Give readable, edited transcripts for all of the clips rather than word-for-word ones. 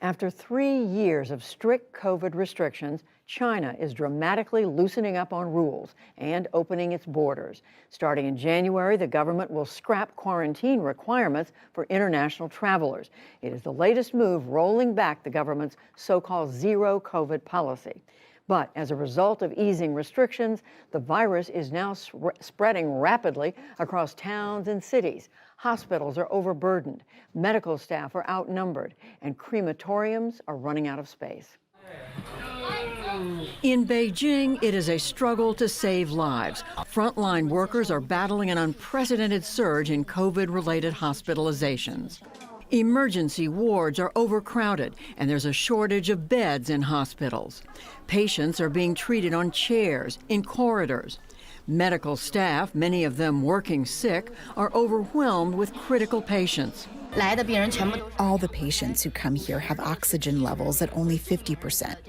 After 3 years of strict COVID restrictions, China is dramatically loosening up on rules and opening its borders. Starting in January, the government will scrap quarantine requirements for international travelers. It is the latest move rolling back the government's so-called zero COVID policy. But as a result of easing restrictions, the virus is now spreading rapidly across towns and cities. Hospitals are overburdened, medical staff are outnumbered, and crematoriums are running out of space. In Beijing, it is a struggle to save lives. Frontline workers are battling an unprecedented surge in COVID-related hospitalizations. Emergency wards are overcrowded, and there's a shortage of beds in hospitals. Patients are being treated on chairs, in corridors. Medical staff, many of them working sick, are overwhelmed with critical patients. All the patients who come here have oxygen levels at only 50%,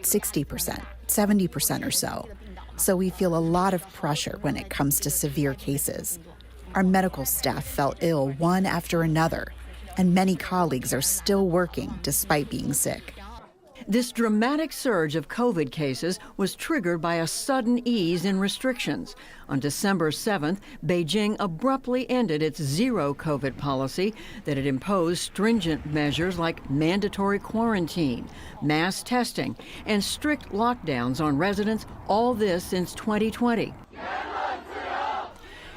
60%, 70% or so. So we feel a lot of pressure when it comes to severe cases. Our medical staff fell ill one after another, and many colleagues are still working despite being sick. This dramatic surge of COVID cases was triggered by a sudden ease in restrictions. On December 7th, Beijing abruptly ended its zero COVID policy that had imposed stringent measures like mandatory quarantine, mass testing, and strict lockdowns on residents, all this since 2020.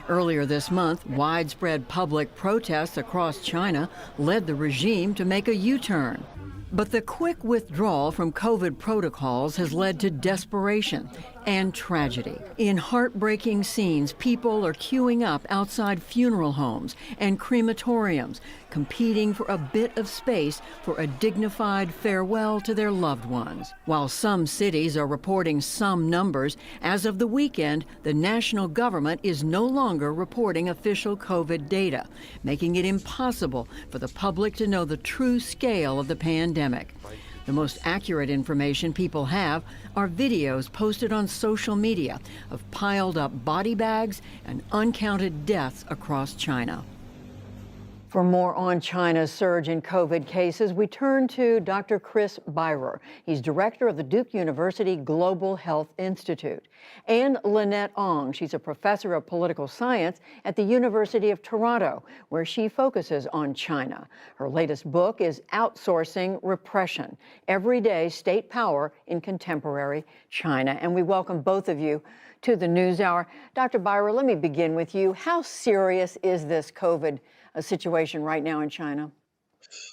Earlier this month, widespread public protests across China led the regime to make a U-turn. But the quick withdrawal from COVID protocols has led to desperation and tragedy. In heartbreaking scenes, people are queuing up outside funeral homes and crematoriums, competing for a bit of space for a dignified farewell to their loved ones. While some cities are reporting some numbers, as of the weekend, the national government is no longer reporting official COVID data, making it impossible for the public to know the true scale of the pandemic. The most accurate information people have are videos posted on social media of piled up body bags and uncounted deaths across China. For more on China's surge in COVID cases, we turn to Dr. Chris Beyrer. He's director of the Duke University Global Health Institute. And Lynette Ong. She's a professor of political science at the University of Toronto, where she focuses on China. Her latest book is Outsourcing Repression: Everyday State Power in Contemporary China. And we welcome both of you to the NewsHour. Dr. Beyrer, let me begin with you. How serious is this COVID situation right now in China?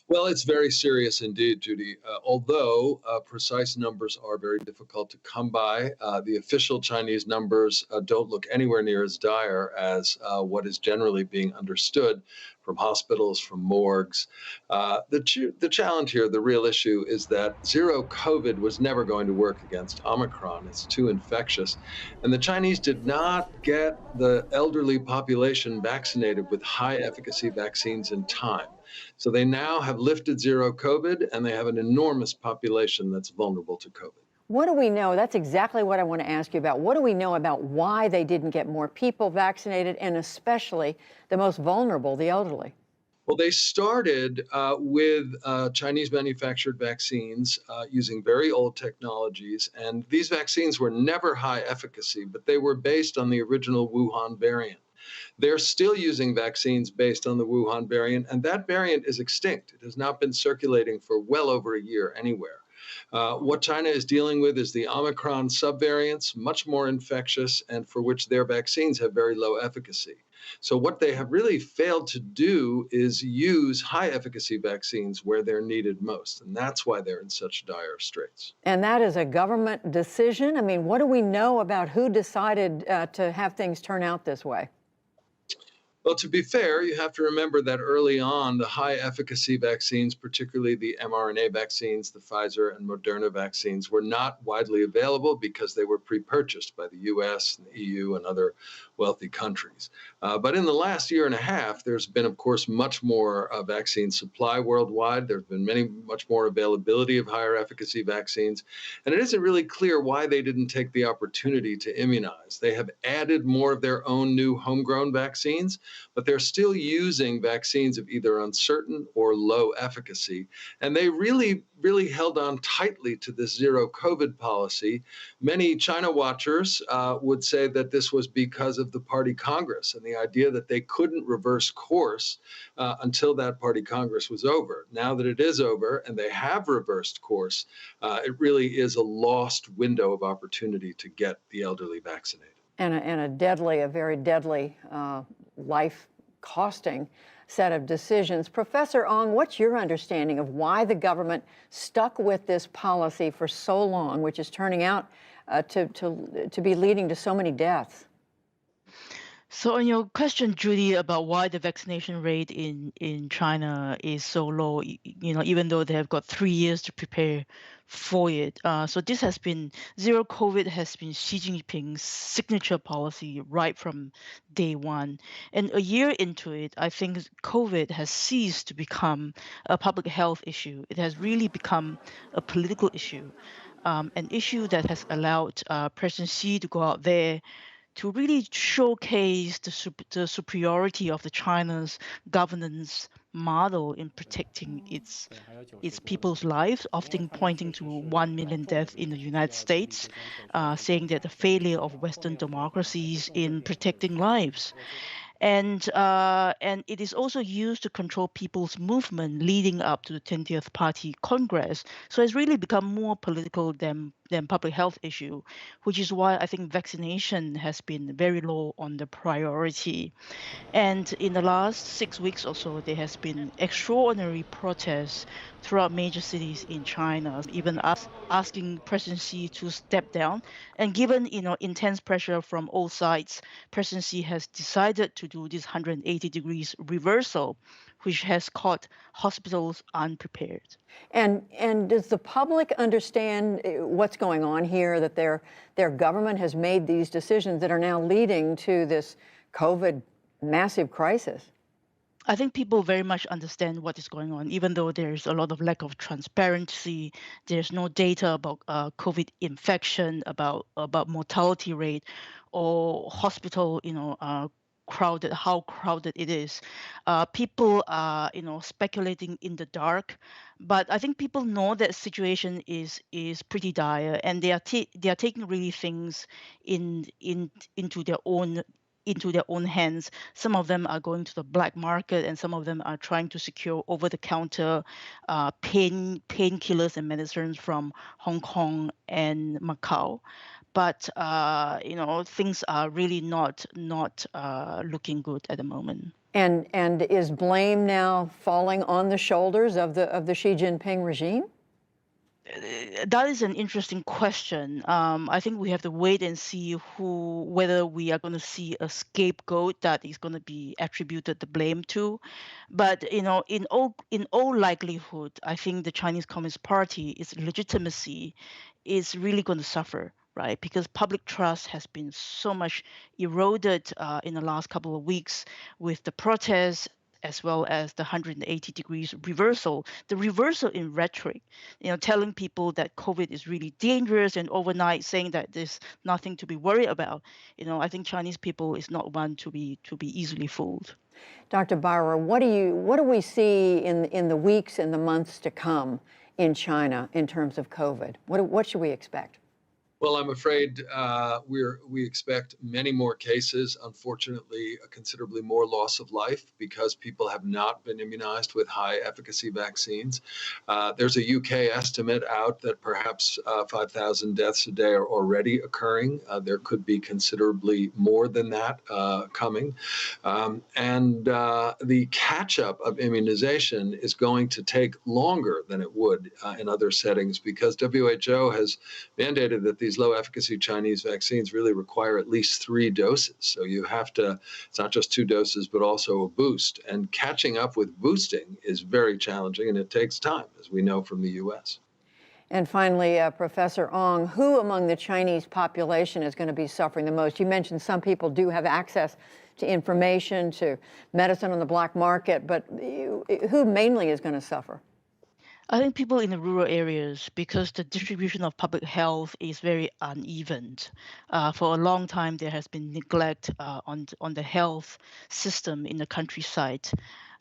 Well, it's very serious indeed, Judy. Although precise numbers are very difficult to come by, the official Chinese numbers don't look anywhere near as dire as what is generally being understood from hospitals, from morgues. The challenge here, the real issue, is that zero COVID was never going to work against Omicron. It's too infectious. And the Chinese did not get the elderly population vaccinated with high efficacy vaccines in time. So they now have lifted zero COVID, and they have an enormous population that's vulnerable to COVID. What do we know? That's exactly what I want to ask you about. What do we know about why they didn't get more people vaccinated, and especially the most vulnerable, the elderly? Well, they started with Chinese manufactured vaccines using very old technologies. And these vaccines were never high efficacy, but they were based on the original Wuhan variant. They're still using vaccines based on the Wuhan variant, and that variant is extinct. It has not been circulating for well over a year anywhere. What China is dealing with is the Omicron subvariants, much more infectious, and for which their vaccines have very low efficacy. So what they have really failed to do is use high efficacy vaccines where they're needed most. And that's why they're in such dire straits. And that is a government decision? I mean, what do we know about who decided to have things turn out this way? Well, to be fair, you have to remember that early on, the high efficacy vaccines, particularly the mRNA vaccines, the Pfizer and Moderna vaccines, were not widely available because they were pre-purchased by the US and the EU and other wealthy countries. But in the last year and a half, there's been, of course, much more vaccine supply worldwide. There's been much more availability of higher efficacy vaccines. And it isn't really clear why they didn't take the opportunity to immunize. They have added more of their own new homegrown vaccines, but they're still using vaccines of either uncertain or low efficacy. And they really really held on tightly to this zero COVID policy. Many China watchers would say that this was because of the party Congress and the idea that they couldn't reverse course until that party Congress was over. Now that it is over and they have reversed course, it really is a lost window of opportunity to get the elderly vaccinated. And a very deadly, life-costing set of decisions. Professor Ong, what's your understanding of why the government stuck with this policy for so long, which is turning out to be leading to so many deaths? So on your question, Judy, about why the vaccination rate in China is so low, even though they have got 3 years to prepare for it. So this has been, zero COVID has been Xi Jinping's signature policy right from day one. And a year into it, I think COVID has ceased to become a public health issue. It has really become a political issue, an issue that has allowed President Xi to go out there to really showcase the superiority of the China's governance model in protecting its people's lives, often pointing to 1 million deaths in the United States, saying that the failure of Western democracies in protecting lives. And it is also used to control people's movement leading up to the 20th Party Congress. So it's really become more political than public health issue, which is why I think vaccination has been very low on the priority. And in the last 6 weeks or so, there has been extraordinary protests throughout major cities in China, even asking President Xi to step down. And given intense pressure from all sides, President Xi has decided to do this 180 degrees reversal, which has caught hospitals unprepared. And does the public understand what's going on here, that their government has made these decisions that are now leading to this COVID massive crisis? I think people very much understand what is going on, even though there's a lot of lack of transparency. There's no data about COVID infection, about mortality rate, or hospital, crowded, how crowded it is. People are, speculating in the dark, but I think people know that situation is pretty dire, and they are taking really things into their own hands. Some of them are going to the black market, and some of them are trying to secure over-the-counter painkillers and medicines from Hong Kong and Macau. But things are really not looking good at the moment. And is blame now falling on the shoulders of the Xi Jinping regime? That is an interesting question. I think we have to wait and see whether we are going to see a scapegoat that is going to be attributed the blame to. But in all likelihood, I think the Chinese Communist Party, its legitimacy, is really going to suffer, right? Because public trust has been so much eroded in the last couple of weeks with the protests, as well as the 180 degrees reversal, the reversal in rhetoric, telling people that COVID is really dangerous, and overnight saying that there's nothing to be worried about. I think Chinese people is not one to be easily fooled. Dr. Bauer, what do we see in the weeks and the months to come in China in terms of COVID? What should we expect? Well, I'm afraid we expect many more cases. Unfortunately, considerably more loss of life because people have not been immunized with high efficacy vaccines. There's a UK estimate out that perhaps 5,000 deaths a day are already occurring. There could be considerably more than that coming. And the catch-up of immunization is going to take longer than it would in other settings because WHO has mandated that these low efficacy Chinese vaccines really require at least 3 doses. So you have to, it's not just 2 doses, but also a boost. And catching up with boosting is very challenging, and it takes time, as we know from the US. And finally, Professor Ong, who among the Chinese population is going to be suffering the most? You mentioned some people do have access to information, to medicine on the black market, but who mainly is going to suffer? I think people in the rural areas, because the distribution of public health is very uneven. For a long time, there has been neglect on the health system in the countryside.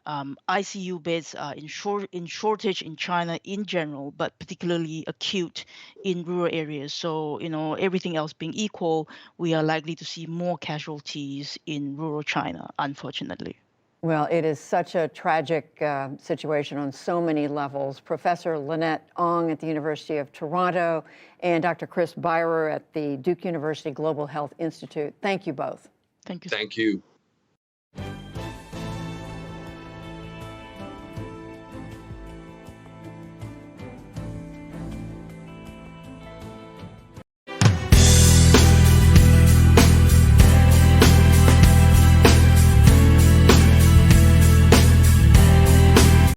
ICU beds are in shortage in China in general, but particularly acute in rural areas. So, everything else being equal, we are likely to see more casualties in rural China, unfortunately. Well, it is such a tragic situation on so many levels. Professor Lynette Ong at the University of Toronto and Dr. Chris Byrer at the Duke University Global Health Institute. Thank you both. Thank you. Thank you.